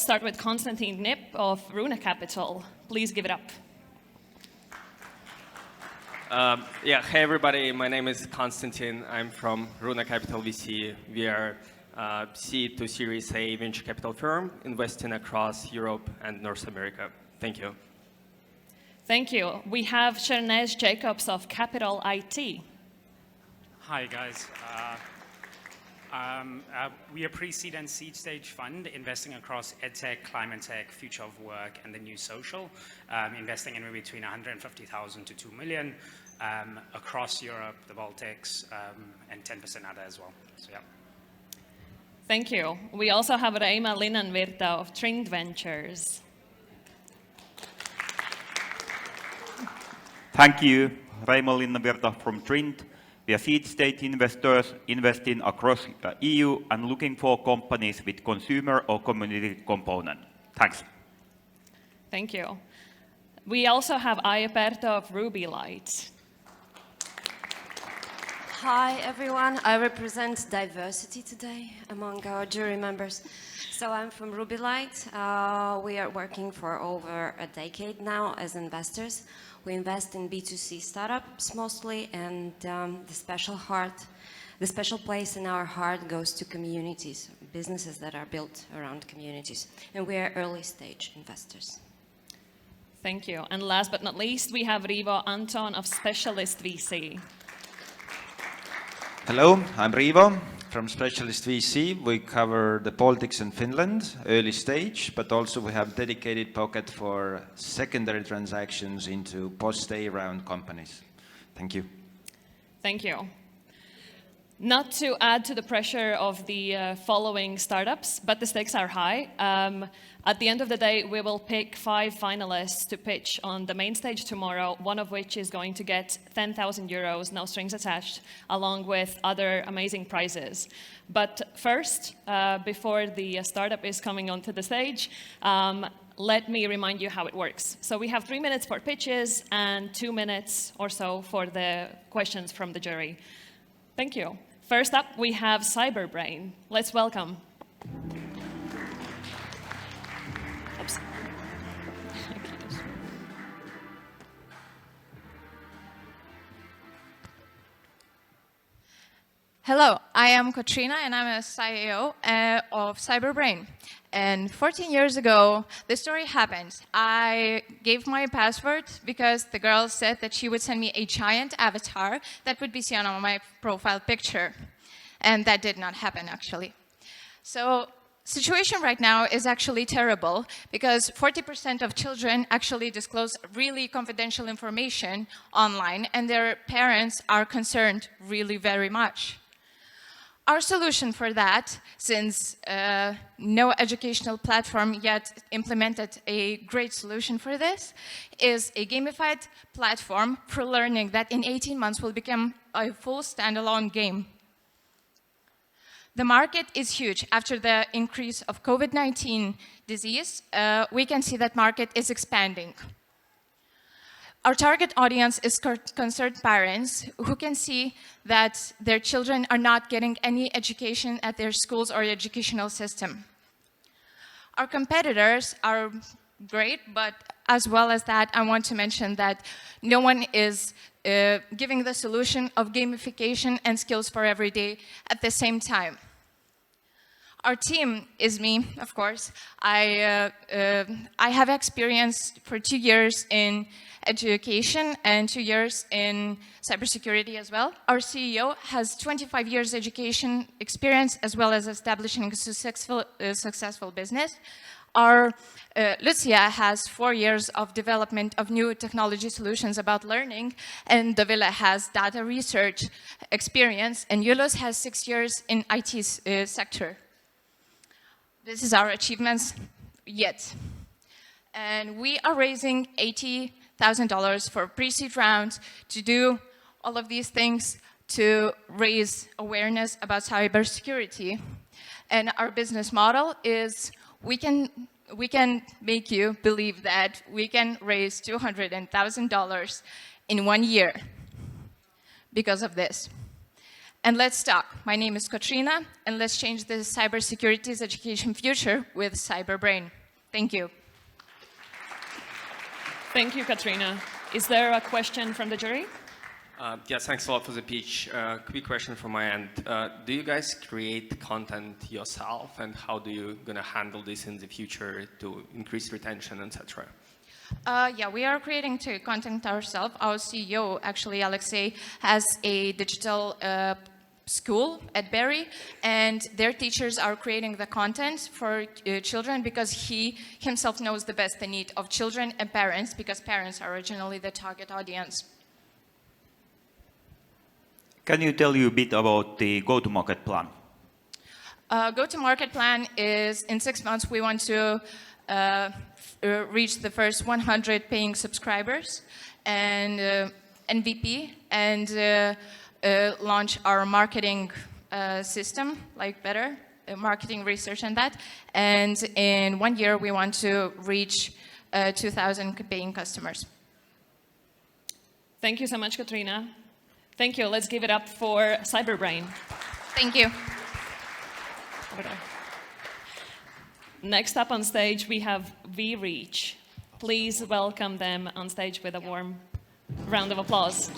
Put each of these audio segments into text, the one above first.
start with Konstantin Nip of Runa Capital. Please give it up. Yeah, hey everybody, my name is Konstantin. I'm from Runa Capital VC. We are a seed to Series A venture capital firm investing across Europe and North America. Thank you. Thank you. We have Shernej Jacobs of Capital IT. Hi guys. We are pre-seed and seed stage fund investing across edtech, climate tech, future of work, and the new social, investing in between 150,000 to 2 million across Europe, the Baltics, and 10% other as well. So yeah. Thank you. We also have Reima Linnanvirta of Tringd Ventures. Thank you, Reima Linnanvirta from Tringd. We are seed stage investors investing across the EU and looking for companies with consumer or community component. Thanks. Thank you. We also have Ayaperto of Rubylite. Hi everyone, I represent diversity today among our jury members. So I'm from Rubylite. We are working for over a decade now as investors. We invest in B2C startups mostly, and the special place in our heart goes to communities, businesses that are built around communities. And we are early stage investors. Thank you. And last but not least, we have Rivo Anton of Specialist VC. Hello, I'm Rivo from Specialist VC. We cover the Baltics and Finland, early stage, but also we have dedicated pocket for secondary transactions into post-A round companies. Thank you. Thank you. Not to add to the pressure of the following startups, but the stakes are high. At the end of the day, we will pick 5 finalists to pitch on the main stage tomorrow, one of which is going to get 10,000 euros, no strings attached, along with other amazing prizes. But first, before the startup is coming onto the stage, let me remind you how it works. So we have 3 minutes for pitches and 2 minutes or so for the questions from the jury. Thank you. First up, we have CyberBrain. Let's welcome. Oops. Hello, I am Katrina and I'm a CEO of CyberBrain. And 14 years ago, this story happened. I gave my password because the girl said that she would send me a giant avatar that would be seen on my profile picture. And that did not happen, actually. So situation right now is actually terrible because 40% of children actually disclose really confidential information online, and their parents are concerned really very much. Our solution for that, since no educational platform yet implemented a great solution for this, is a gamified platform for learning that in 18 months will become a full standalone game. The market is huge. After the increase of COVID-19 disease, we can see that market is expanding. Our target audience is concerned parents who can see that their children are not getting any education at their schools or educational system. Our competitors are great, but as well as that, I want to mention that no one is giving the solution of gamification and skills for every day at the same time. Our team is me, of course. I have experience for 2 years in education and 2 years in cybersecurity as well. Our CEO has 25 years education experience as well as establishing a successful business. Our Lucia has 4 years of development of new technology solutions about learning, and Davila has data research experience, and Julius has 6 years in IT sector. This is our achievements yet. And we are raising $80,000 for pre-seed rounds to do all of these things to raise awareness about cybersecurity. And our business model is we can make you believe that we can raise $200,000 in 1 year because of this. and let's talk. My name is Katrina, and let's change the cybersecurity's education future with CyberBrain. Thank you. Thank you, Katrina. Is there a question from the jury? Yes, thanks a lot for the pitch. Quick question from my end. Do you guys create content yourself, and how do you going to handle this in the future to increase retention, etc.? Yeah, we are creating content ourselves. Our CEO, actually, Alexei, has a digital school at Berry, and their teachers are creating the content for children because he himself knows the best the need of children and parents, because parents are originally the target audience. Can you tell you a bit about the go-to-market plan? Go-to-market plan is in 6 months we want to reach the first 100 paying subscribers and MVP and launch our marketing system, like better marketing research and that. And in 1 year, we want to reach 2,000 paying customers. Thank you so much, Katrina. Thank you. Let's give it up for CyberBrain. Thank you. Over there. Next up on stage, we have VREACH. Please welcome them on stage with a warm round of applause.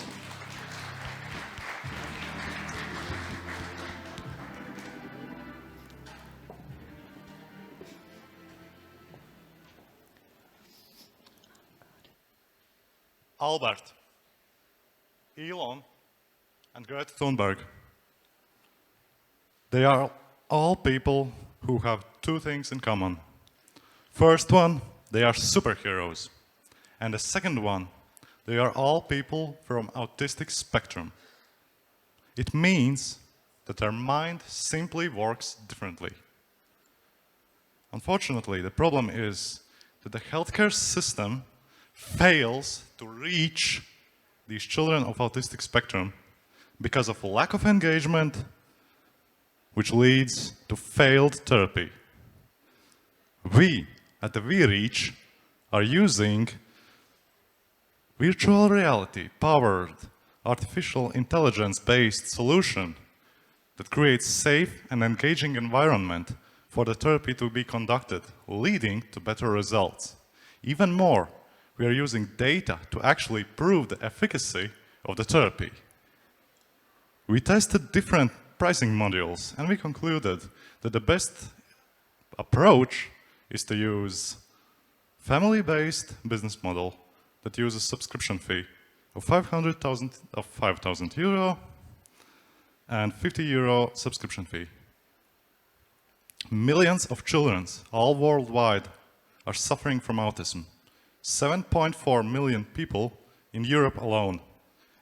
Albert, Elon, and Greta Thunberg. They are all people who have two things in common. First one, they are superheroes. And the second one, they are all people from autistic spectrum. It means that their mind simply works differently. Unfortunately, the problem is that the healthcare system fails to reach these children of autistic spectrum because of lack of engagement, which leads to failed therapy. We, at the VREACH, are using virtual reality-powered, artificial intelligence-based solution that creates safe and engaging environment for the therapy to be conducted, leading to better results. Even more, we are using data to actually prove the efficacy of the therapy. We tested different pricing modules, and we concluded that the best approach is to use family-based business model that uses subscription fee of 5,000 euro and 50 euro subscription fee. Millions of children all worldwide are suffering from autism. 7.4 million people in Europe alone,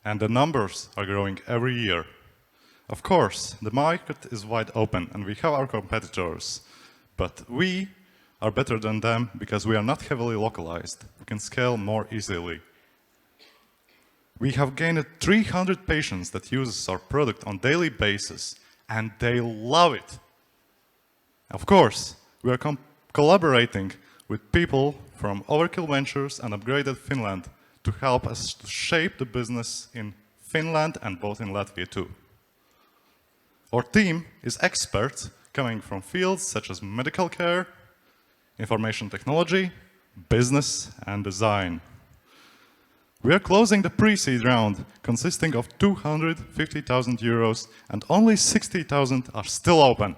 and the numbers are growing every year. Of course, the market is wide open and we have our competitors, but we are better than them because we are not heavily localized. We can scale more easily. We have gained 300 patients that use our product on a daily basis, and they love it. Of course, we are collaborating with people from Overkill Ventures and Upgraded Finland to help us to shape the business in Finland and both in Latvia too. Our team is experts coming from fields such as medical care, information technology, business, and design. We are closing the pre-seed round consisting of 250,000 euros, and only 60,000 are still open.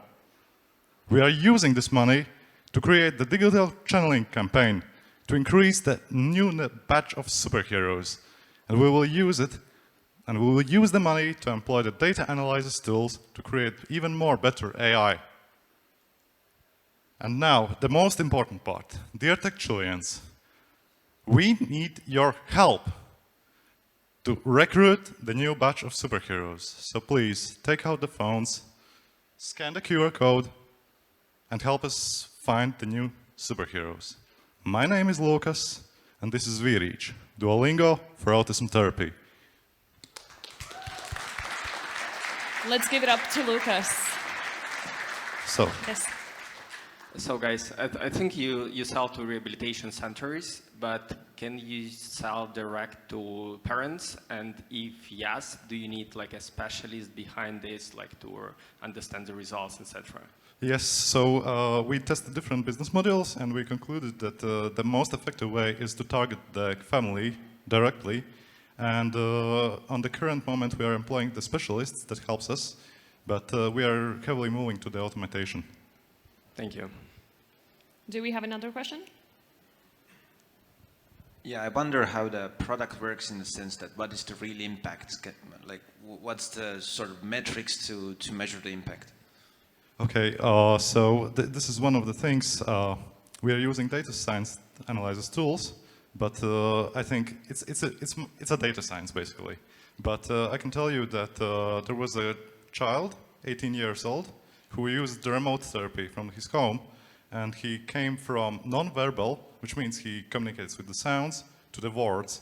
We are using this money to create the digital channeling campaign to increase the new batch of superheroes. And we will use it, and we will use the money to employ the data analysis tools to create even more better AI. And now, the most important part. Dear TechChillians, we need your help to recruit the new batch of superheroes. So please, take out the phones, scan the QR code, and help us find the new superheroes. My name is Lucas, and this is VREACH, Duolingo for Autism Therapy. Let's give it up to Lucas. So, Yes. So guys, I think you sell to rehabilitation centers, but can you sell direct to parents? And if yes, do you need like a specialist behind this, like to understand the results, etc.? Yes, so we tested different business models and we concluded that the most effective way is to target the family directly. And on the current moment, we are employing the specialists that helps us, but we are heavily moving to the automation. Thank you. Do we have another question? Yeah, I wonder how the product works in the sense that what is the real impact? Like, what's the sort of metrics to measure the impact? Okay, so this is one of the things. We are using data science analysis tools, but I think it's a data science basically. But I can tell you that there was a child, 18 years old, who used the remote therapy from his home, and he came from non-verbal, which means he communicates with the sounds, to the words.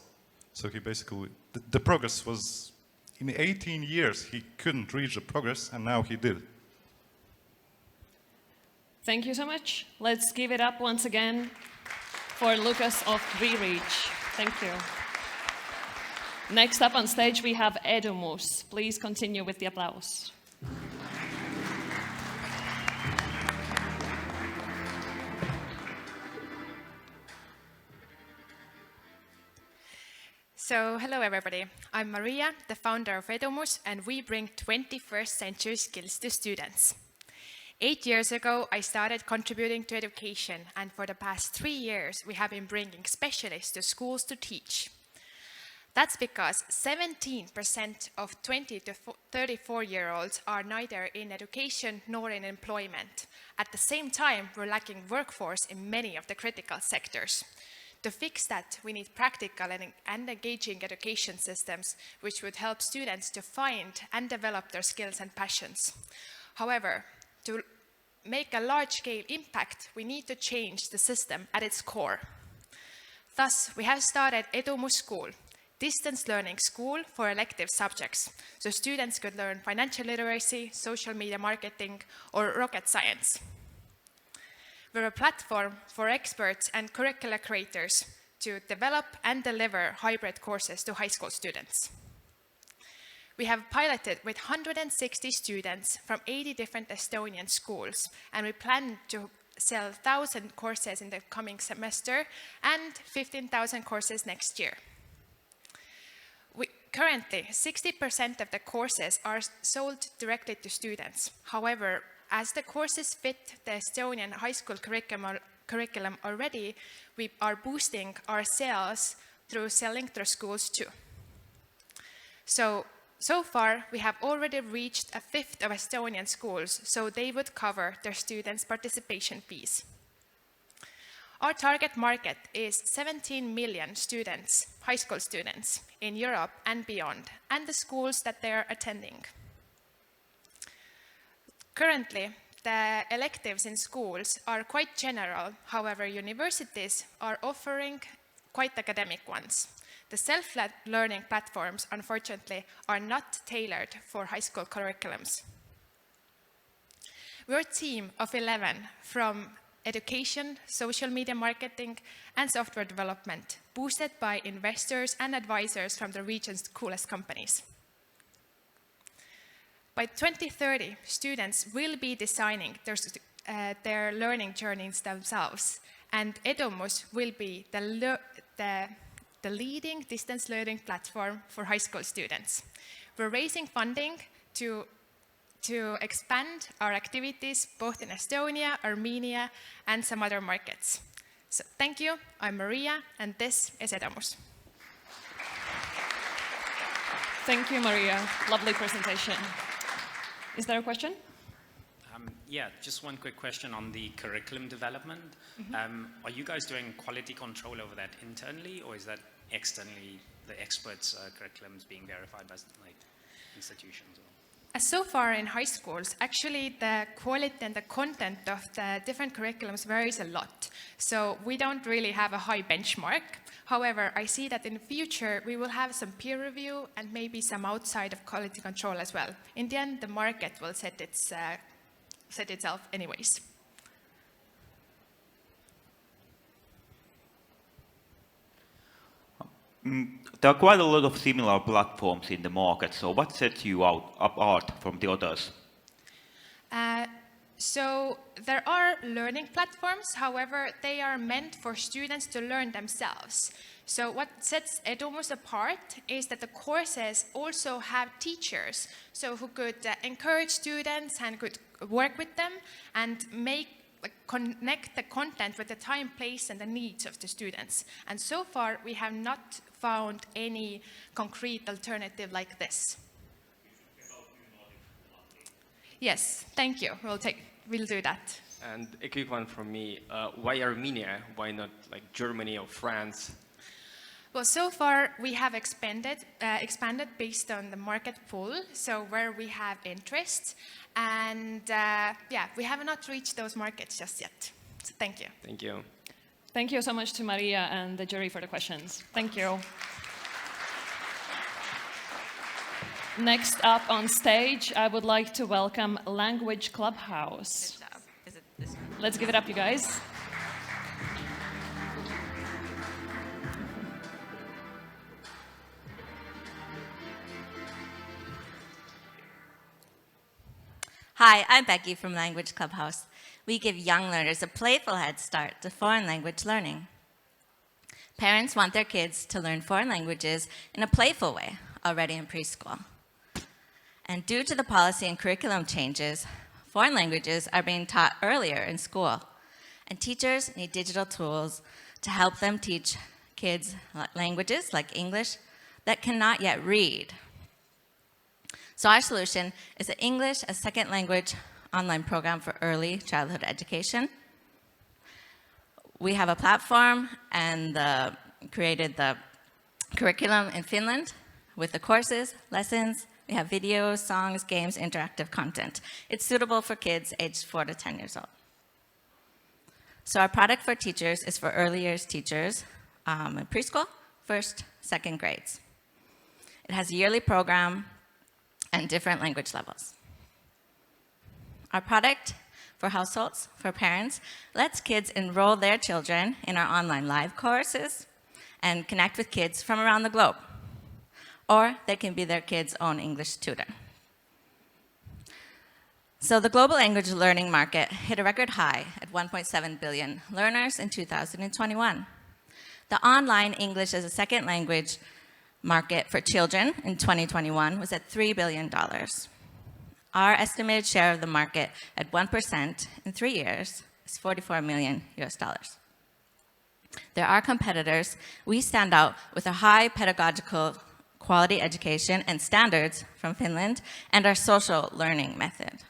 So he basically, the progress was, in 18 years, he couldn't reach the progress, and now he did. Thank you so much. Let's give it up once again for Lucas of VREACH. Thank you. Next up on stage, we have Edomos. Please continue with the applause. So, hello everybody. I'm Maria, the founder of Edumus, and we bring 21st century skills to students. 8 years ago, I started contributing to education, and for the past 3 years, we have been bringing specialists to schools to teach. That's because 17% of 20 to 34-year-olds are neither in education nor in employment. At the same time, we're lacking workforce in many of the critical sectors. To fix that, we need practical and engaging education systems, which would help students to find and develop their skills and passions. However, to make a large-scale impact, we need to change the system at its core. Thus, we have started Edumus School, distance learning school for elective subjects, so students could learn financial literacy, social media marketing, or rocket science. We're a platform for experts and curricula creators to develop and deliver hybrid courses to high school students. We have piloted with 160 students from 80 different Estonian schools, and we plan to sell 1,000 courses in the coming semester and 15,000 courses next year. Currently, 60% of the courses are sold directly to students. However, as the courses fit the Estonian high school curriculum already, we are boosting our sales through selling through schools too. So far, we have already reached a fifth of Estonian schools, so they would cover their students' participation fees. Our target market is 17 million students, high school students, in Europe and beyond, and the schools that they are attending. Currently, the electives in schools are quite general. However, universities are offering quite academic ones. The self-learning platforms, unfortunately, are not tailored for high school curriculums. We're a team of 11 from education, social media marketing, and software development, boosted by investors and advisors from the region's coolest companies. By 2030, students will be designing their learning journeys themselves, and Edumus will be the leading distance learning platform for high school students. We're raising funding to expand our activities both in Estonia, Armenia, and some other markets. So thank you. I'm Maria, and this is Edumus. Thank you, Maria. Lovely presentation. Is there a question? Yeah, just one quick question on the curriculum development. Are you guys doing quality control over that internally, or is that externally, the experts' curriculums being verified by institutions? So far in high schools, actually the quality and the content of the different curriculums varies a lot. So we don't really have a high benchmark. However, I see that in the future we will have some peer review and maybe some outside of quality control as well. In the end, the market will set itself anyways. There are quite a lot of similar platforms in the market, so what sets you apart from the others? So there are learning platforms, however, they are meant for students to learn themselves. So what sets Edomos apart is that the courses also have teachers, so who could encourage students and could work with them and connect the content with the time, place, and the needs of the students. And so far, we have not found any concrete alternative like this. Yes, thank you. We'll do that. And a quick one from me. Why Armenia? Why not like Germany or France? Well, so far we have expanded based on the market pool, so where we have interest, and yeah, we have not reached those markets just yet. So thank you. Thank you. Thank you so much to Maria and the jury for the questions. Thank you. Next up on stage, I would like to welcome Language Clubhouse. Good job. Is it this one? Let's give it up, you guys. Hi, I'm Becky from Language Clubhouse. We give young learners a playful head start to foreign language learning. Parents want their kids to learn foreign languages in a playful way already in preschool. And due to the policy and curriculum changes, foreign languages are being taught earlier in school. And teachers need digital tools to help them teach kids languages like English that cannot yet read. So our solution is an English as second language online program for early childhood education. We have a platform and created the curriculum in Finland with the courses, lessons. We have videos, songs, games, interactive content. It's suitable for kids aged 4 to 10 years old. So our product for teachers is for early years teachers in preschool, first, second grades. It has a yearly program and different language levels. Our product for households, for parents, lets kids enroll their children in our online live courses and connect with kids from around the globe. Or they can be their kids' own English tutor. So the global language learning market hit a record high at 1.7 billion learners in 2021. The online English as a second language market for children in 2021 was at $3 billion. Our estimated share of the market at 1% in 3 years is $44 million. There are competitors. We stand out with a high pedagogical quality education and standards from Finland and our social learning method.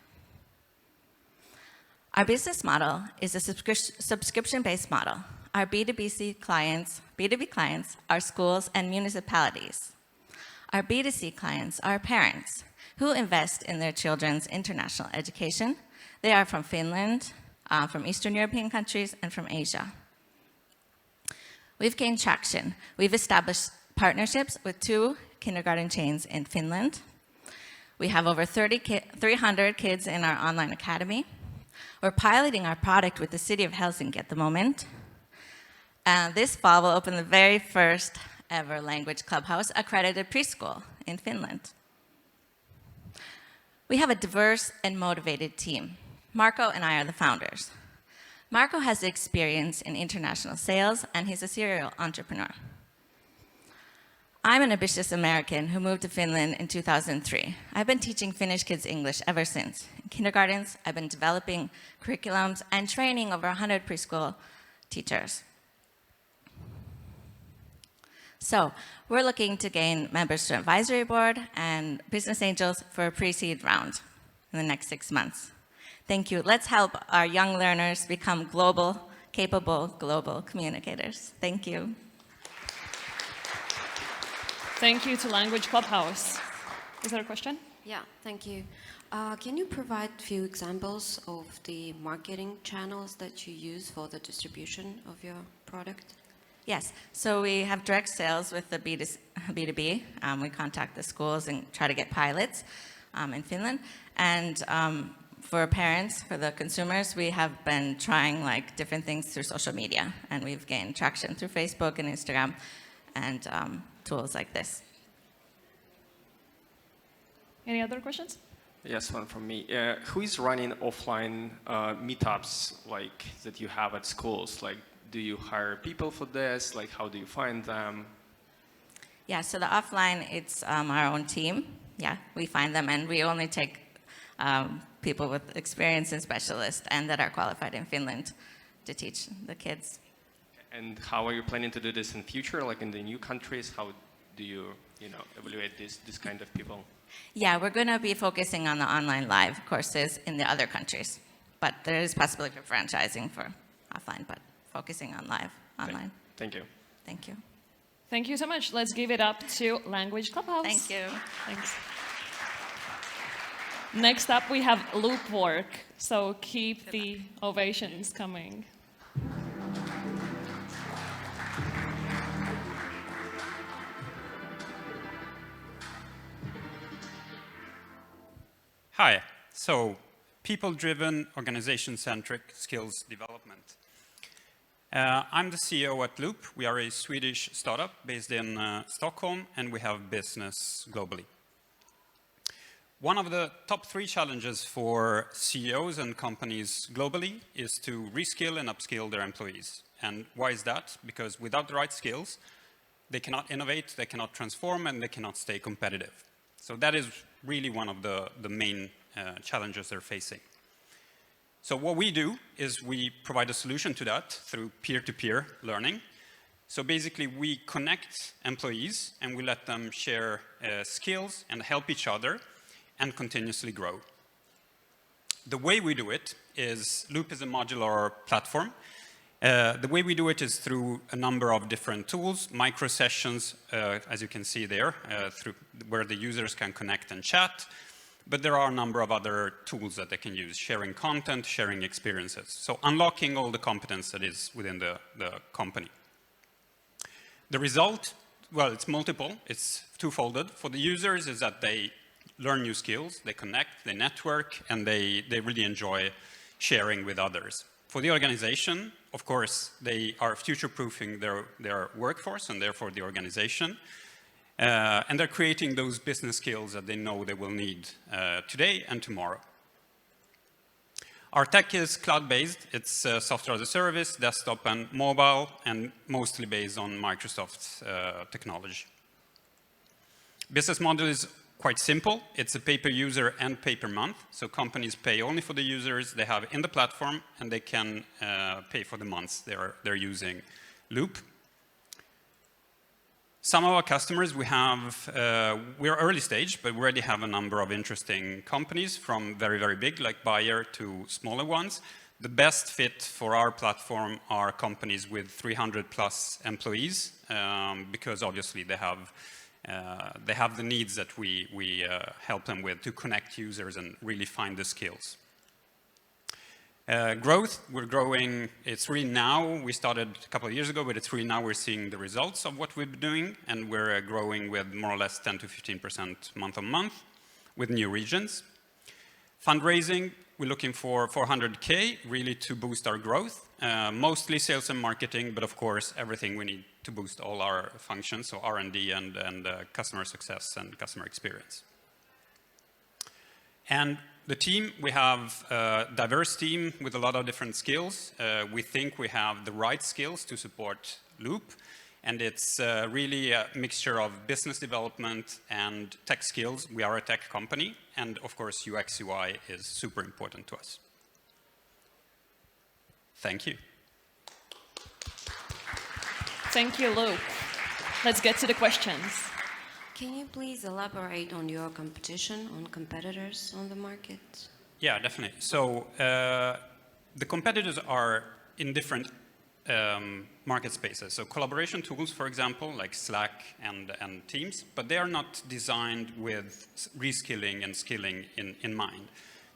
Our business model is a subscription-based model. Our B2B clients are schools and municipalities. Our B2C clients are parents who invest in their children's international education. They are from Finland, from Eastern European countries, and from Asia. We've gained traction. We've established partnerships with 2 kindergarten chains in Finland. We have over 300 kids in our online academy. We're piloting our product with the city of Helsinki at the moment. And this fall, we'll open the very first ever Language Clubhouse accredited preschool in Finland. We have a diverse and motivated team. Marco and I are the founders. Marco has experience in international sales, and he's a serial entrepreneur. I'm an ambitious American who moved to Finland in 2003. I've been teaching Finnish kids English ever since. In kindergartens, I've been developing curriculums and training over 100 preschool teachers. So we're looking to gain members to an advisory board and business angels for a pre-seed round in the next 6 months. Thank you. Let's help our young learners become capable global communicators. Thank you. Thank you to Language Clubhouse. Is there a question? Yeah, thank you. Can you provide a few examples of the marketing channels that you use for the distribution of your product? Yes, so we have direct sales with the B2B. We contact the schools and try to get pilots in Finland. And for parents, for the consumers, we have been trying different things through social media. And we've gained traction through Facebook and Instagram. and tools like this. Any other questions? Yes, one from me. Who is running offline meetups like that you have at schools? Like, do you hire people for this? Like, how do you find them? Yeah, so the offline, it's our own team. Yeah, we find them, and we only take people with experience and specialists and that are qualified in Finland to teach the kids. And how are you planning to do this in future? Like in the new countries, how do you, evaluate this kind of people? Yeah, we're going to be focusing on the online live courses in the other countries, but there is possibility for franchising for offline, but focusing on live online. Thank you. Thank you. Thank you so much. Let's give it up to Language Clubhouse. Thank you. Thanks. Next up, we have LOOP.work. So keep the ovations coming. Hi. So, people-driven, organization-centric skills development. I'm the CEO at Loop. We are a Swedish startup based in Stockholm, and we have business globally. One of the top 3 challenges for CEOs and companies globally is to reskill and upskill their employees. And why is that? Because without the right skills, they cannot innovate, they cannot transform, and they cannot stay competitive. So that is really one of the main challenges they're facing. So what we do is we provide a solution to that through peer-to-peer learning. So basically, we connect employees, and we let them share skills and help each other and continuously grow. The way we do it is, Loop is a modular platform. The way we do it is through a number of different tools, micro sessions, as you can see there, where the users can connect and chat. But there are a number of other tools that they can use, sharing content, sharing experiences. So unlocking all the competence that is within the company. The result, well, it's multiple. It's twofolded. For the users is that they learn new skills, they connect, they network, and they really enjoy sharing with others. For the organization, of course, they are future-proofing their workforce and therefore the organization. And they're creating those business skills that they know they will need today and tomorrow. Our tech is cloud-based. It's software as a service, desktop and mobile, and mostly based on Microsoft's technology. Business model is quite simple. It's a pay-per-user and pay-per-month. So companies pay only for the users they have in the platform, and they can pay for the months they're using Loop. Some of our customers we're early stage, but we already have a number of interesting companies from very, very big, like Bayer, to smaller ones. The best fit for our platform are companies with 300 plus employees, because obviously they have the needs that we help them with to connect users and really find the skills. Growth, we're growing, it's really now, we started a couple of years ago, but it's really now we're seeing the results of what we've been doing, and we're growing with more or less 10 to 15% month on month with new regions. Fundraising, we're looking for 400K really to boost our growth, mostly sales and marketing, but of course everything we need to boost all our functions, so R&D and customer success and customer experience. And the team, we have a diverse team with a lot of different skills. We think we have the right skills to support Loop, and it's really a mixture of business development and tech skills. We are a tech company, and of course UX UI is super important to us. Thank you. Thank you, Luke. Let's get to the questions. Can you please elaborate on your competition, on competitors on the market? Yeah, definitely. So the competitors are in different market spaces. So collaboration tools, for example, like Slack and Teams, but they are not designed with reskilling and skilling in mind.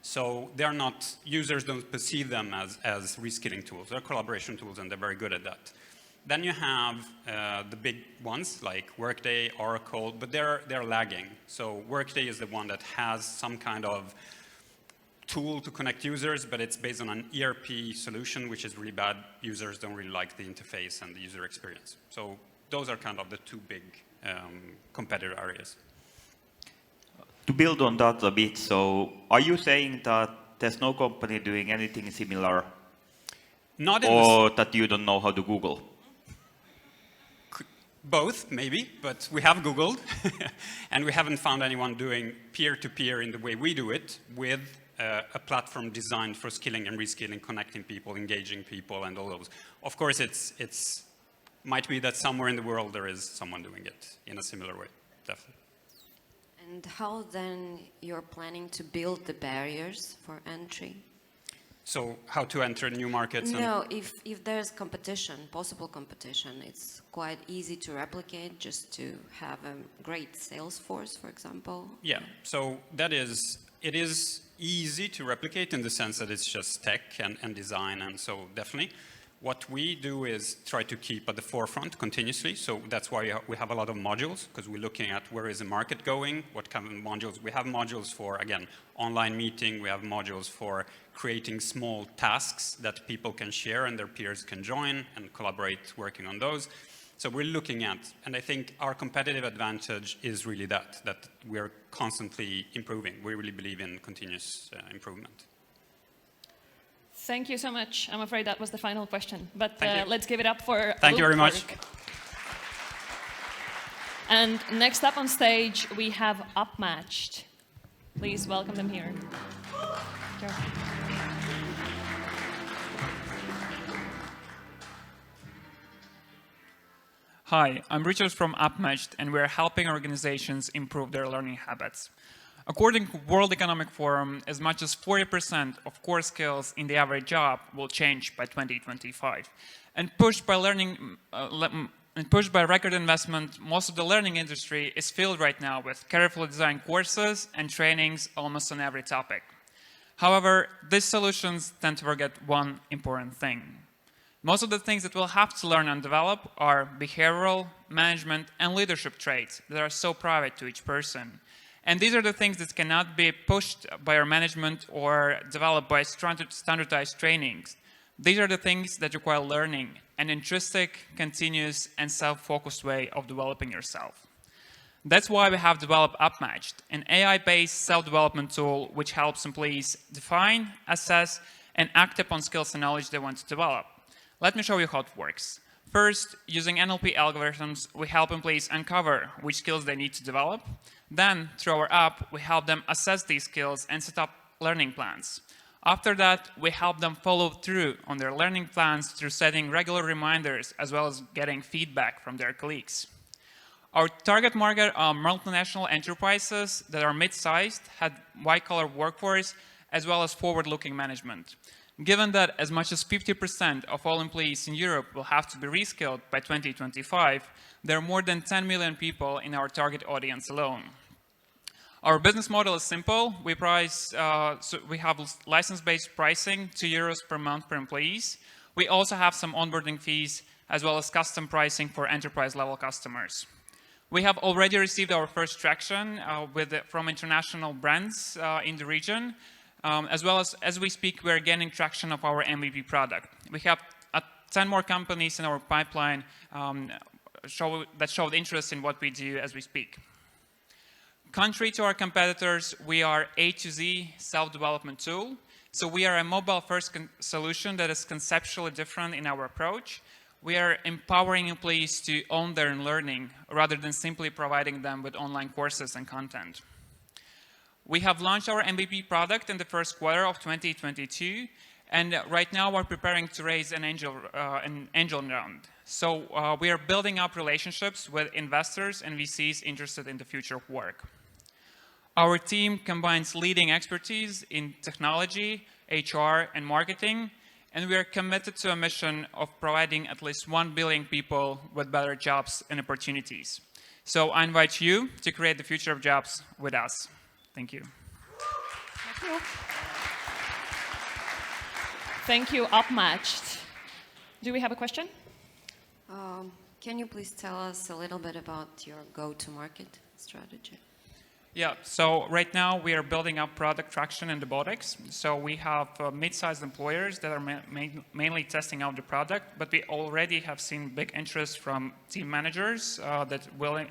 So they are not, users don't perceive them as reskilling tools. They're collaboration tools, and they're very good at that. Then you have the big ones like Workday, Oracle, but they're lagging. So Workday is the one that has some kind of tool to connect users, but it's based on an ERP solution, which is really bad. Users don't really like the interface and the user experience. So those are kind of the two big competitor areas. To build on that a bit, so are you saying that there's no company doing anything similar, Not in or that you don't know how to Google? Both, maybe, but we have Googled, and we haven't found anyone doing peer-to-peer in the way we do it, with a platform designed for skilling and reskilling, connecting people, engaging people, and all those. Of course, it's might be that somewhere in the world there is someone doing it in a similar way, definitely. And how then you're planning to build the barriers for entry? So how to enter new markets? No, if there's competition, possible competition, it's quite easy to replicate, just to have a great sales force, for example. Yeah, so it is easy to replicate in the sense that it's just tech and design, and so definitely. What we do is try to keep at the forefront continuously, so that's why we have a lot of modules, because we're looking at where is the market going, what kind of modules. We have modules for, again, online meeting, we have modules for creating small tasks that people can share and their peers can join and collaborate working on those. So we're looking at, and I think our competitive advantage is really that we're constantly improving. We really believe in continuous improvement. Thank you so much. I'm afraid that was the final question, but let's give it up for Thank you very much. And next up on stage, we have UpMatched. Please welcome them here. Sure. Hi, I'm Richard from UpMatched, and we're helping organizations improve their learning habits. According to World Economic Forum, as much as 40% of core skills in the average job will change by 2025. And pushed by record investment, most of the learning industry is filled right now with carefully designed courses and trainings almost on every topic. However, these solutions tend to forget one important thing. Most of the things that we'll have to learn and develop are behavioral, management, and leadership traits that are so private to each person. And these are the things that cannot be pushed by our management or developed by standardized trainings. These are the things that require learning, an intrinsic, continuous, and self-focused way of developing yourself. That's why we have developed UpMatched, an AI-based self-development tool which helps employees define, assess, and act upon skills and knowledge they want to develop. Let me show you how it works. First, using NLP algorithms, we help employees uncover which skills they need to develop. Then, through our app, we help them assess these skills and set up learning plans. After that, we help them follow through on their learning plans through setting regular reminders, as well as getting feedback from their colleagues. Our target market are multinational enterprises that are mid-sized, have white-collar workforce, as well as forward-looking management. Given that as much as 50% of all employees in Europe will have to be reskilled by 2025, there are more than 10 million people in our target audience alone. Our business model is simple. We have license-based pricing, €2 per month per employees. We also have some onboarding fees, as well as custom pricing for enterprise-level customers. We have already received our first traction from international brands in the region. As well as we speak, we're gaining traction of our MVP product. We have 10 more companies in our pipeline that showed interest in what we do as we speak. Contrary to our competitors, we are A to Z self-development tool. So we are a mobile-first solution that is conceptually different in our approach. We are empowering employees to own their learning rather than simply providing them with online courses and content. We have launched our MVP product in the first quarter of 2022, and right now we're preparing to raise an angel round. So we are building up relationships with investors and VCs interested in the future of work. Our team combines leading expertise in technology, HR, and marketing, and we are committed to a mission of providing at least 1 billion people with better jobs and opportunities. So I invite you to create the future of jobs with us. Thank you. Thank you. Thank you, UpMatched. Do we have a question? Can you please tell us a little bit about your go-to-market strategy? Yeah, so right now we are building up product traction in the Baltics. So we have mid-sized employers that are mainly testing out the product, but we already have seen big interest from team managers that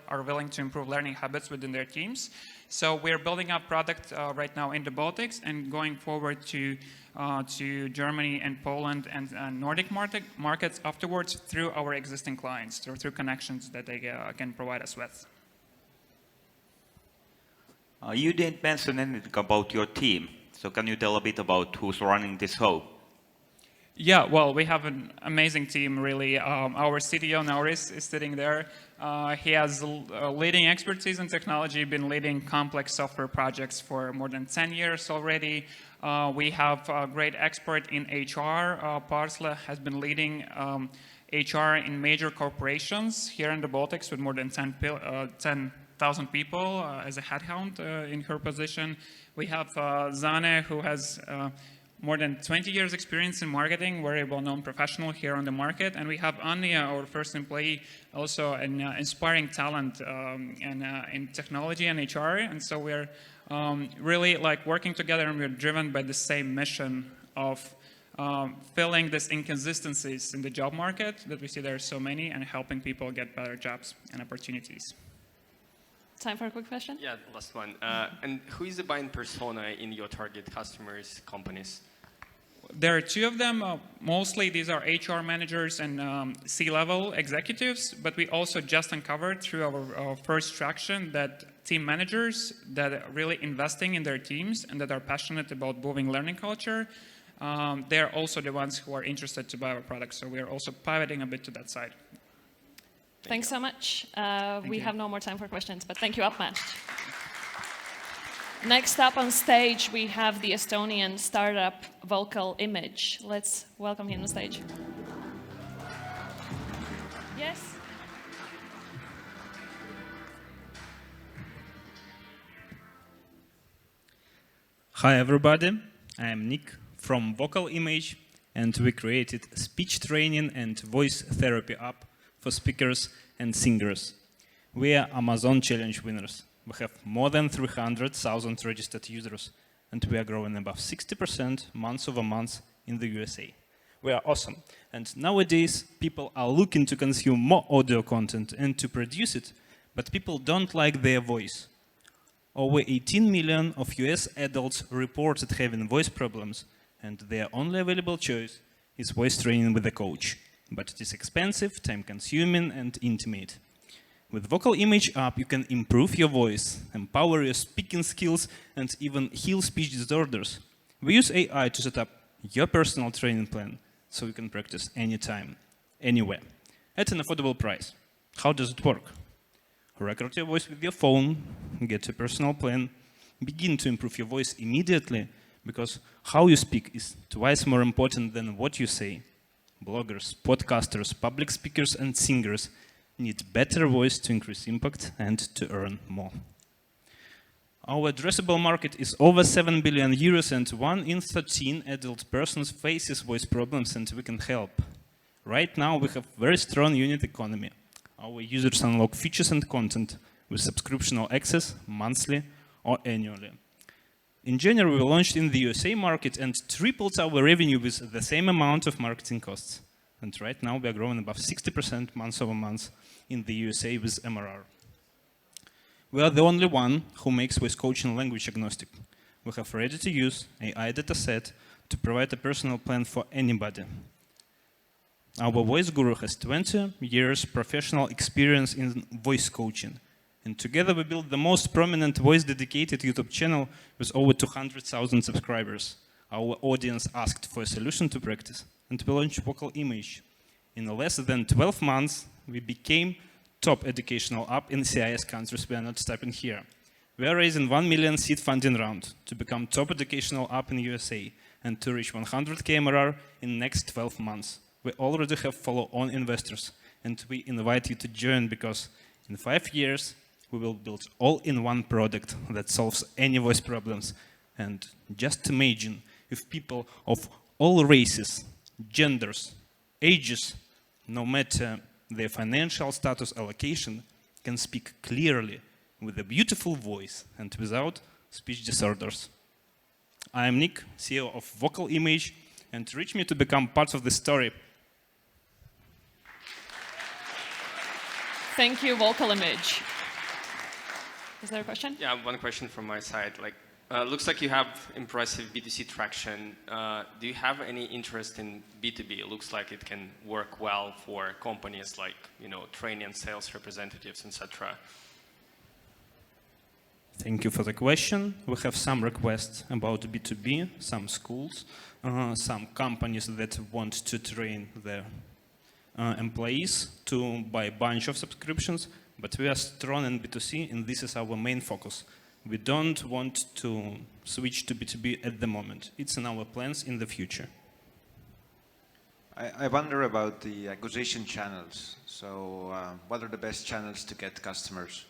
are willing to improve learning habits within their teams. So we're building up product right now in the Baltics and going forward to Germany and Poland and Nordic markets afterwards through our existing clients, through connections that they can provide us with. You didn't mention anything about your team, so can you tell a bit about who's running this show? Yeah, well, we have an amazing team, really. Our CTO, Nordics, is sitting there. He has leading expertise in technology, been leading complex software projects for more than 10 years already. We have a great expert in HR. Parsla has been leading HR in major corporations here in the Baltics with more than 10,000 people as a headcount in her position. We have Zane, who has more than 20 years experience in marketing, very well-known professional here on the market. And we have Anya, our first employee, also an inspiring talent in technology and HR. And so we're really like working together, and we're driven by the same mission of filling these inconsistencies in the job market that we see there are so many, and helping people get better jobs and opportunities. Time for a quick question? Yeah, last one. And who is the buying persona in your target customers, companies? There are two of them. Mostly these are HR managers and C-level executives, but we also just uncovered through our first traction that team managers that are really investing in their teams and that are passionate about building learning culture, they're also the ones who are interested to buy our products. So we are also pivoting a bit to that side. Thanks so much. We have no more time for questions, but thank you, UpMatched. Next up on stage, we have the Estonian startup Vocal Image. Let's welcome him on stage. Yes. Hi, everybody. I am Nick from Vocal Image, and we created a speech training and voice therapy app for speakers and singers. We are Amazon Challenge winners. We have more than 300,000 registered users, and we are growing above 60% month over month in the USA. We are awesome. And nowadays, people are looking to consume more audio content and to produce it, but people don't like their voice. Over 18 million of US adults reported having voice problems, and their only available choice is voice training with a coach. But it is expensive, time-consuming, and intimate. With Vocal Image app, you can improve your voice, empower your speaking skills, and even heal speech disorders. We use AI to set up your personal training plan, so you can practice anytime, anywhere, at an affordable price. How does it work? Record your voice with your phone, get a personal plan, begin to improve your voice immediately, because how you speak is twice more important than what you say. Bloggers, podcasters, public speakers, and singers need better voice to increase impact and to earn more. Our addressable market is over 7 billion euros, and 1 in 13 adult persons faces voice problems, and we can help. Right now, we have very strong unit economy. Our users unlock features and content with subscriptional access monthly or annually. In January, we launched in the USA market and tripled our revenue with the same amount of marketing costs. And right now, we are growing above 60% month over month in the USA with MRR. We are the only one who makes voice coaching language agnostic. We have ready-to-use AI dataset to provide a personal plan for anybody. Our voice guru has 20 years professional experience in voice coaching. And together we built the most prominent voice-dedicated YouTube channel with over 200,000 subscribers. Our audience asked for a solution to practice, and we launched Vocal Image. In less than 12 months, we became top educational app in CIS countries. We are not stopping here. We are raising 1 million seed funding round to become top educational app in USA and to reach 100K MRR in next 12 months. We already have follow-on investors, and we invite you to join, because in 5 years, we will build all-in-one product that solves any voice problems. And just imagine if people of all races, genders, ages, no matter their financial status allocation, can speak clearly with a beautiful voice and without speech disorders. I am Nick, CEO of Vocal Image, and reach me to become part of the story. Thank you, Vocal Image. Is there a question? Yeah, one question from my side. Looks like you have impressive B2C traction. Do you have any interest in B2B? It looks like it can work well for companies like, training and sales representatives, etc. Thank you for the question. We have some requests about B2B, some schools, some companies that want to train their employees to buy a bunch of subscriptions, but we are strong in B2C, and this is our main focus. We don't want to switch to B2B at the moment. It's in our plans in the future. I wonder about the acquisition channels. So what are the best channels to get customers?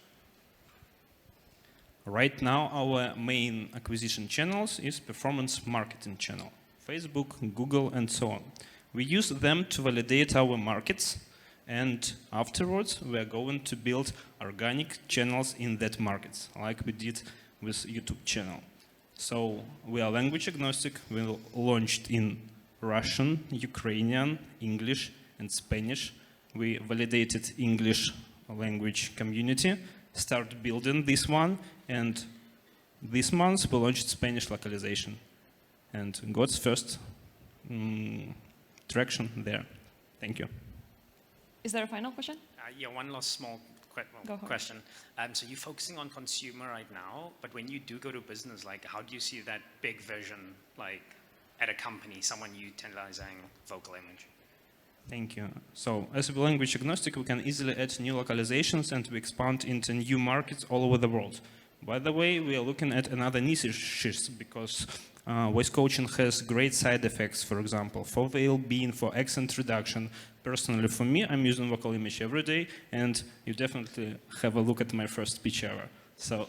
Right now, our main acquisition channels is performance marketing channel, Facebook, Google, and so on. We use them to validate our markets, and afterwards, we are going to build organic channels in that markets, like we did with YouTube channel. So we are language agnostic. We launched in Russian, Ukrainian, English, and Spanish. We validated English language community, start building this one, and this month we launched Spanish localization and got first traction there. Thank you. Is there a final question? Yeah, one last small question. So you're focusing on consumer right now, but when you do go to business, how do you see that big vision, at a company, someone utilizing Vocal Image? Thank you. So as a language agnostic, we can easily add new localizations and we expand into new markets all over the world. By the way, we are looking at another niches because voice coaching has great side effects, for example, for well-being, for accent reduction. Personally, for me, I'm using Vocal Image every day, and you definitely have a look at my first speech ever. So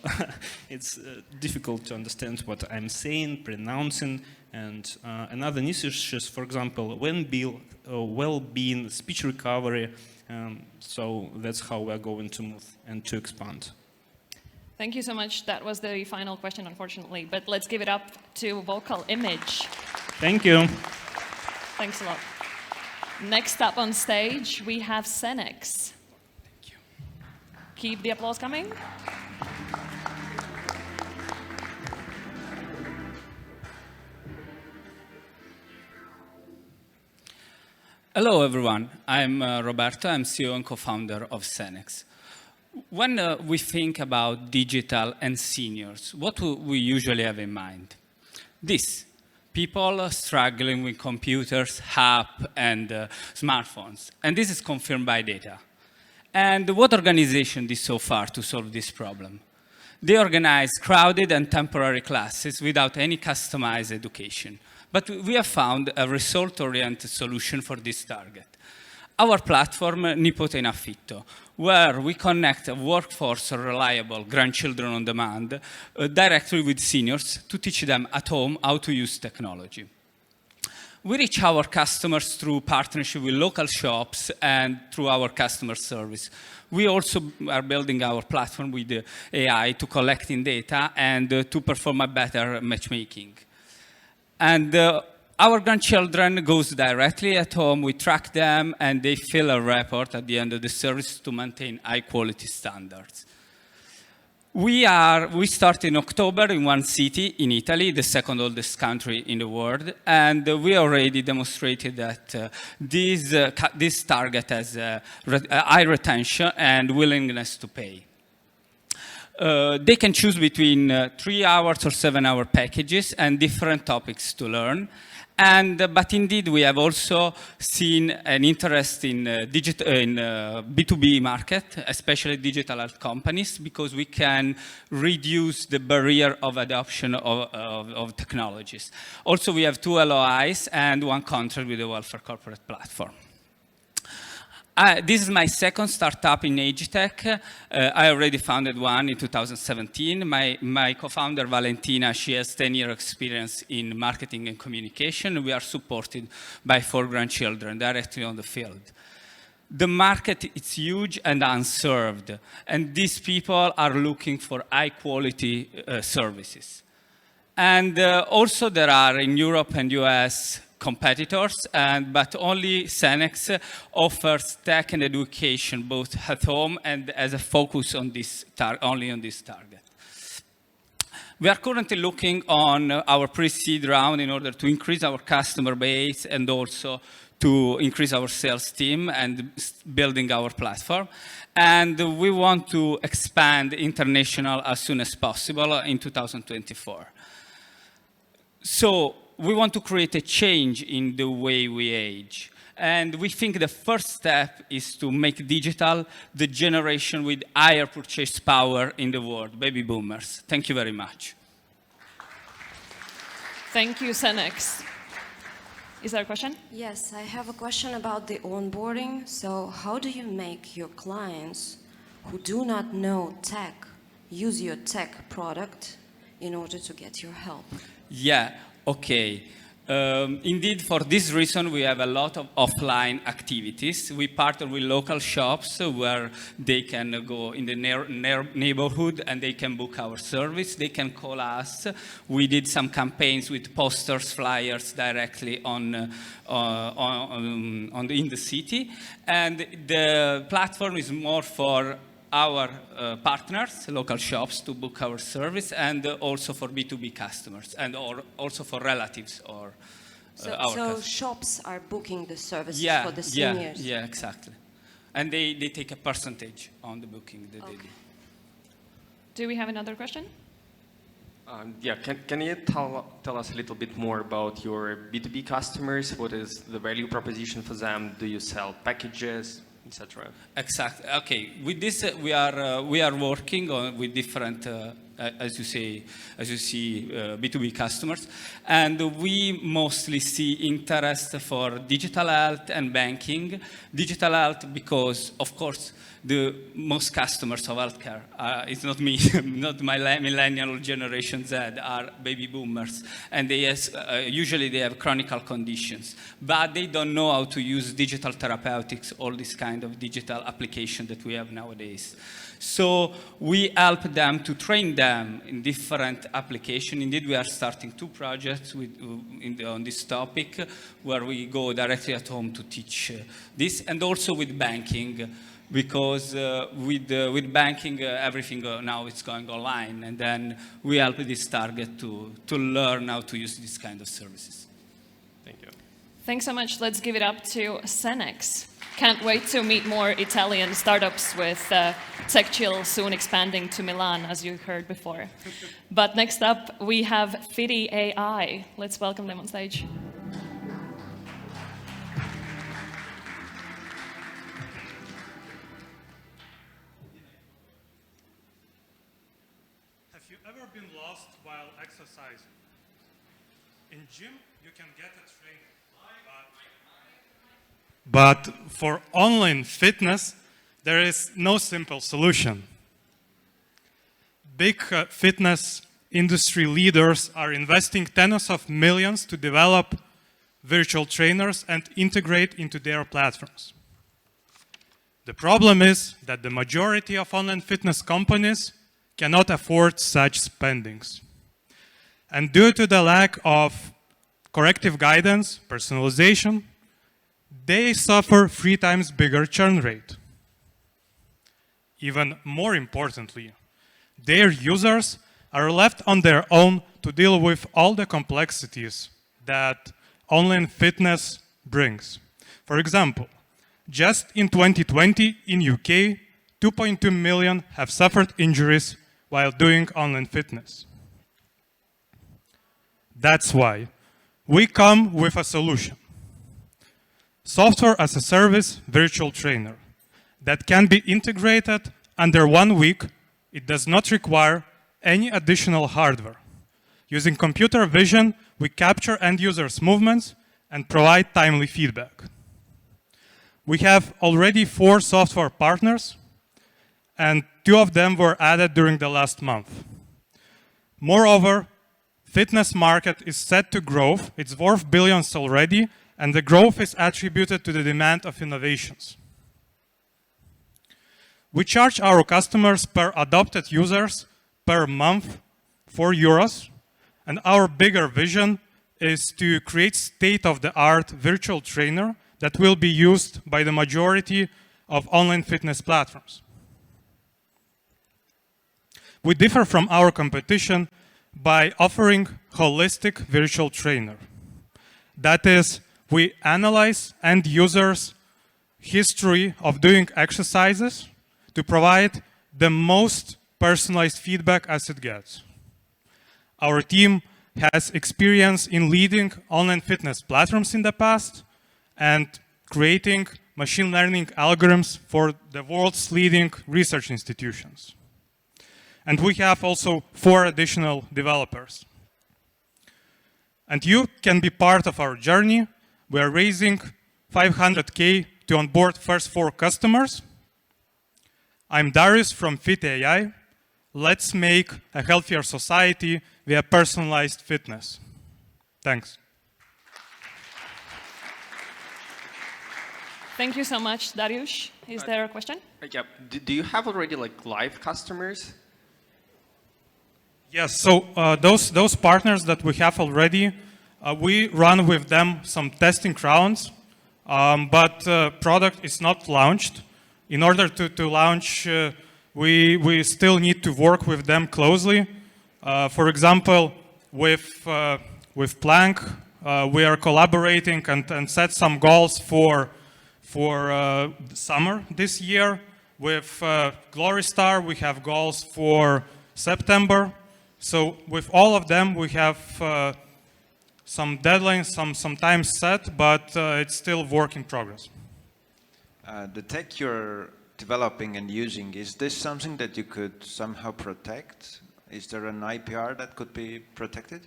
it's difficult to understand what I'm saying, pronouncing, and another niches, for example, well-being, speech recovery. So that's how we're going to move and to expand. Thank you so much. That was the final question, unfortunately, but let's give it up to Vocal Image. Thank you. Thanks a lot. Next up on stage, we have Senex. Thank you. Keep the applause coming. Hello, everyone. I'm Roberto. I'm CEO and co-founder of Senex. When we think about digital and seniors, what do we usually have in mind? This. People struggling with computers, apps, and smartphones. And this is confirmed by data. And what organization did so far to solve this problem? They organize crowded and temporary classes without any customized education. But we have found a result-oriented solution for this target. Our platform, Nipote in Affitto, where we connect a workforce of reliable grandchildren on demand directly with seniors to teach them at home how to use technology. We reach our customers through partnership with local shops and through our customer service. We also are building our platform with AI to collecting data and to perform a better matchmaking. And our grandchildren goes directly at home, we track them, and they fill a report at the end of the service to maintain high-quality standards. We start in October in one city in Italy, the second oldest country in the world, and we already demonstrated that this target has high retention and willingness to pay. They can choose between 3 hours or 7-hour packages and different topics to learn. But indeed, we have also seen an interest in B2B market, especially digital health companies, because we can reduce the barrier of adoption of technologies. Also, we have 2 LOIs and 1 contract with the Welfare Corporate Platform. This is my second startup in age tech. I already founded one in 2017. My co-founder, Valentina, she has 10 years experience in marketing and communication. We are supported by 4 grandchildren directly on the field. The market is huge and unserved, and these people are looking for high-quality services. And also there are in Europe and US competitors, but only Senex offers tech and education both at home and as a focus on this only on this target. We are currently looking on our pre-seed round in order to increase our customer base and also to increase our sales team and building our platform. And we want to expand international as soon as possible in 2024. So we want to create a change in the way we age. And we think the first step is to make digital the generation with higher purchase power in the world, baby boomers. Thank you very much. Thank you, Senex. Is there a question? Yes, I have a question about the onboarding. So how do you make your clients who do not know tech use your tech product in order to get your help? Yeah, okay. Indeed, for this reason, we have a lot of offline activities. We partner with local shops where they can go in the neighborhood and they can book our service. They can call us. We did some campaigns with posters, flyers directly in the city. And the platform is more for our partners, local shops, to book our service, and also for B2B customers, and also for relatives or our customers. Shops are booking the services for the seniors? Yeah, exactly. And they take a percentage on the booking that they do. Do we have another question? Yeah, can you tell us a little bit more about your B2B customers? What is the value proposition for them? Do you sell packages, etc.? Exactly. Okay. With this, we are working with different, as you see, B2B customers, and we mostly see interest for digital health and banking. Digital health because, of course, the most customers of healthcare, it's not me, not my millennial generation Z, are baby boomers. And they usually they have chronic conditions, but they don't know how to use digital therapeutics, all this kind of digital application that we have nowadays. So we help them to train them in different applications. Indeed, we are starting 2 projects on this topic, where we go directly at home to teach this, and also with banking. Because with banking, everything now is going online, and then we help this target to learn how to use this kind of services. Thank you. Thanks so much. Let's give it up to Senex. Can't wait to meet more Italian startups with TechChill soon expanding to Milan, as you heard before. But next up, we have FittyAI. Let's welcome them on stage. While exercising. In gym, you can get a trainer. But for online fitness, there is no simple solution. Big fitness industry leaders are investing tens of millions to develop virtual trainers and integrate into their platforms. The problem is that the majority of online fitness companies cannot afford such spendings. And due to the lack of corrective guidance, personalization, they suffer 3 times bigger churn rate. Even more importantly, their users are left on their own to deal with all the complexities that online fitness brings. For example, just in 2020 in UK, 2.2 million have suffered injuries while doing online fitness. That's why we come with a solution. Software as a service virtual trainer that can be integrated under 1 week. It does not require any additional hardware. Using computer vision, we capture end users' movements and provide timely feedback. We have already 4 software partners, and 2 of them were added during the last month. Moreover, fitness market is set to grow. It's worth billions already, and the growth is attributed to the demand of innovations. We charge our customers per adopted users per month €4. And our bigger vision is to create state-of-the-art virtual trainer that will be used by the majority of online fitness platforms. We differ from our competition by offering holistic virtual trainer. That is, we analyze end users' history of doing exercises to provide the most personalized feedback as it gets. Our team has experience in leading online fitness platforms in the past and creating machine learning algorithms for the world's leading research institutions. And we have also 4 additional developers. And you can be part of our journey. We are raising $500K to onboard first 4 customers. I'm Darius from FittyAI. Let's make a healthier society via personalized fitness. Thanks. Thank you so much, Darius. Is there a question? Yeah. Do you have already like live customers? Yes. So those partners that we have already, we run with them some testing rounds, but product is not launched. In order to launch, we still need to work with them closely. For example, with Planck, we are collaborating and set some goals for summer this year. With GloryStar, we have goals for September. So with all of them, we have some deadlines, some time set, but it's still work in progress. The tech you're developing and using, is this something that you could somehow protect? Is there an IPR that could be protected?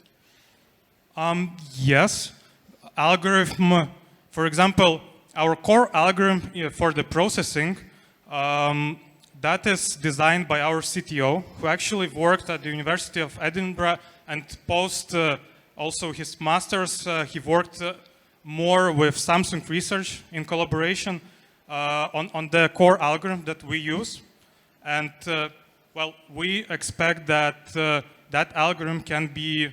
Yes. Algorithm, for example, our core algorithm for the processing, that is designed by our CTO, who actually worked at the University of Edinburgh and post also his master's. He worked more with Samsung Research in collaboration on the core algorithm that we use. And well, we expect that that algorithm can be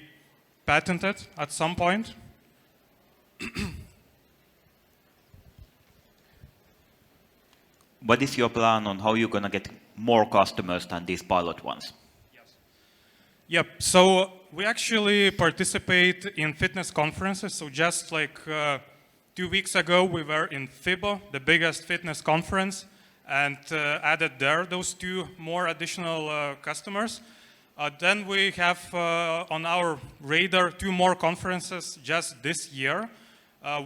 patented at some point. What is your plan on how you're going to get more customers than these pilot ones? Yes. Yep. So we actually participate in fitness conferences. So just like 2 weeks ago, we were in FIBO, the biggest fitness conference, and added there those 2 more additional customers. Then we have on our radar 2 more conferences just this year.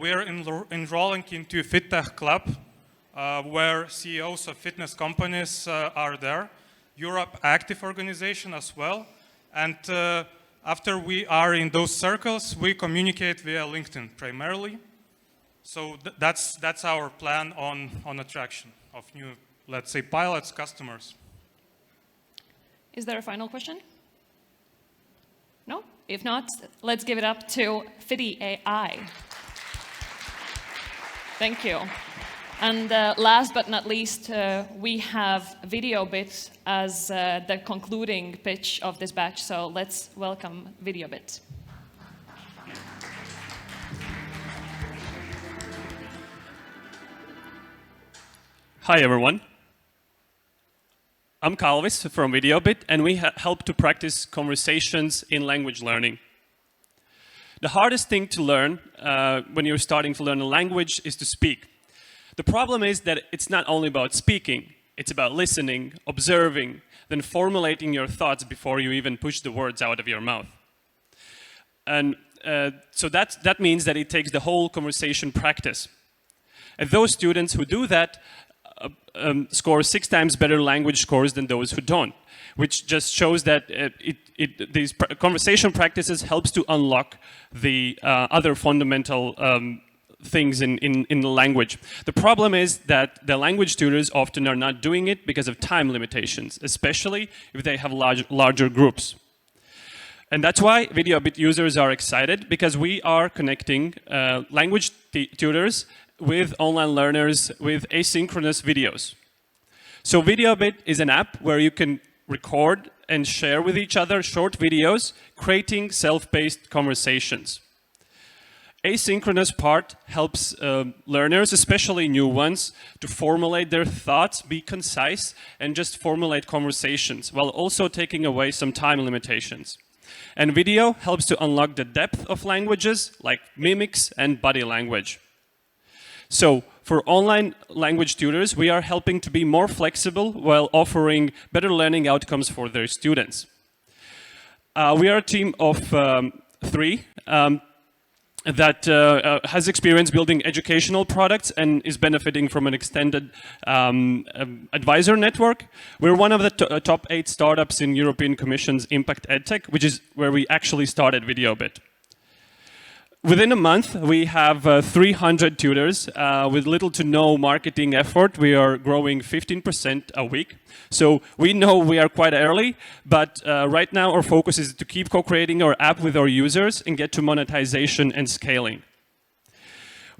We are enrolling into FitTech Club, where CEOs of fitness companies are there. Europe Active organization as well. And after we are in those circles, we communicate via LinkedIn primarily. So that's our plan on attraction of new, let's say, pilots, customers. Is there a final question? No? If not, let's give it up to FittyAI. Thank you. And last but not least, we have VideoBit as the concluding pitch of this batch. So let's welcome VideoBit. Hi, everyone. I'm Kalvis from VideoBit, and we help to practice conversations in language learning. The hardest thing to learn when you're starting to learn a language is to speak. The problem is that it's not only about speaking, it's about listening, observing, then formulating your thoughts before you even push the words out of your mouth. And so that means that it takes the whole conversation practice. And those students who do that score 6 times better language scores than those who don't, which just shows that these conversation practices helps to unlock the other fundamental things in the language. The problem is that the language tutors often are not doing it because of time limitations, especially if they have larger groups. And that's why VideoBit users are excited, because we are connecting language tutors with online learners with asynchronous videos. So VideoBit is an app where you can record and share with each other short videos, creating self-paced conversations. Asynchronous part helps learners, especially new ones, to formulate their thoughts, be concise, and just formulate conversations, while also taking away some time limitations. And video helps to unlock the depth of languages, like mimics and body language. So, for online language tutors, we are helping to be more flexible while offering better learning outcomes for their students. We are a team of 3 that has experience building educational products and is benefiting from an extended advisor network. We're one of the top 8 startups in European Commission's Impact EdTech, which is where we actually started VideoBit. Within a month, we have 300 tutors with little to no marketing effort. We are growing 15% a week. So we know we are quite early, but right now our focus is to keep co-creating our app with our users and get to monetization and scaling.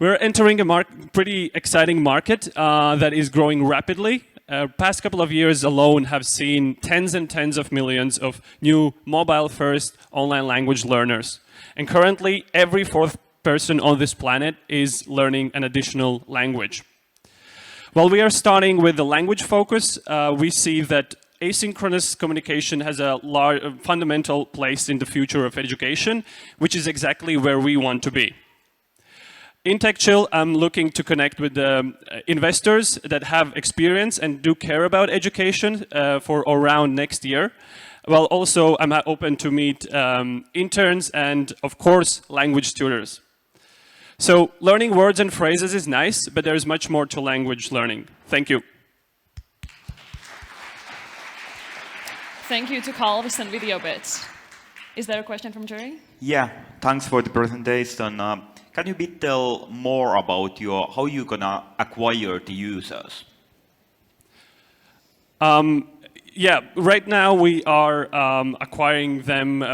We're entering a pretty exciting market that is growing rapidly. Past couple of years alone have seen tens and tens of millions of new mobile-first online language learners. And currently, every 4th person on this planet is learning an additional language. While we are starting with the language focus, we see that asynchronous communication has a fundamental place in the future of education, which is exactly where we want to be. In TechChill, I'm looking to connect with investors that have experience and do care about education for around next year. Well, also, I'm open to meet interns and, of course, language tutors. So, learning words and phrases is nice, but there's much more to language learning. Thank you. Thank you to Calvis and VideoBit. Is there a question from jury? Yeah, thanks for the presentation. Can you tell more about how you're gonna acquire the users? Yeah, right now we are acquiring them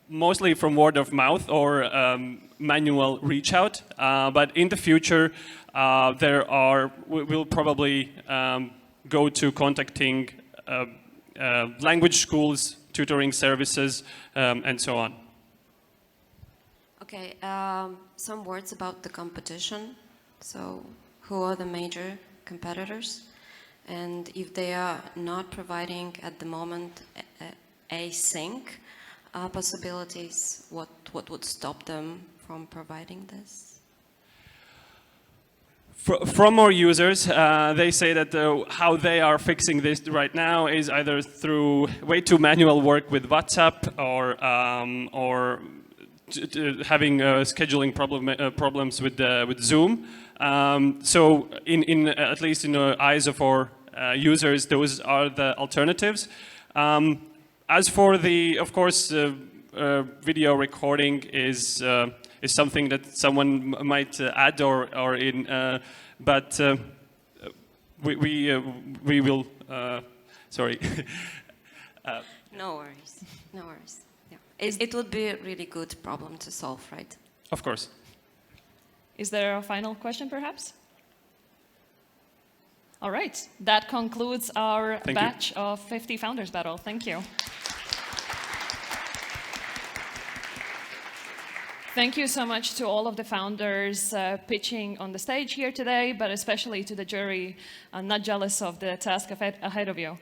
mostly from word of mouth or manual reach out. But in the future, we'll probably go to contacting language schools, tutoring services, and so on. Okay, some words about the competition. So, who are the major competitors? And if they are not providing at the moment async possibilities, what would stop them from providing this? From our users, they say that how they are fixing this right now is either through way too manual work with WhatsApp or having scheduling problems with Zoom. So, at least in the eyes of our users, those are the alternatives. As for of course, video recording is something that someone might add or in, but we will. Sorry. No worries. No worries. Yeah. It would be a really good problem to solve, right? Of course. Is there a final question, perhaps? All right. That concludes our batch of 50 Founders Battle. Thank you. Thank you so much to all of the founders pitching on the stage here today, but especially to the jury. I'm not jealous of the task ahead of you.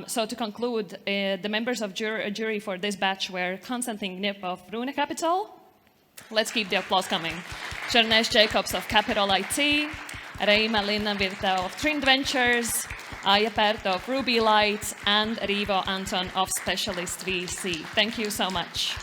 So to conclude, the members of jury for this batch were Konstantin Knip of Rune Capital. Let's keep the applause coming. Chernesh Jacobs of Capital IT, Reima Linnanvirta of Trend Ventures, Aya Pert of Rubylite, and Rivo Anton of Specialist VC. Thank you so much.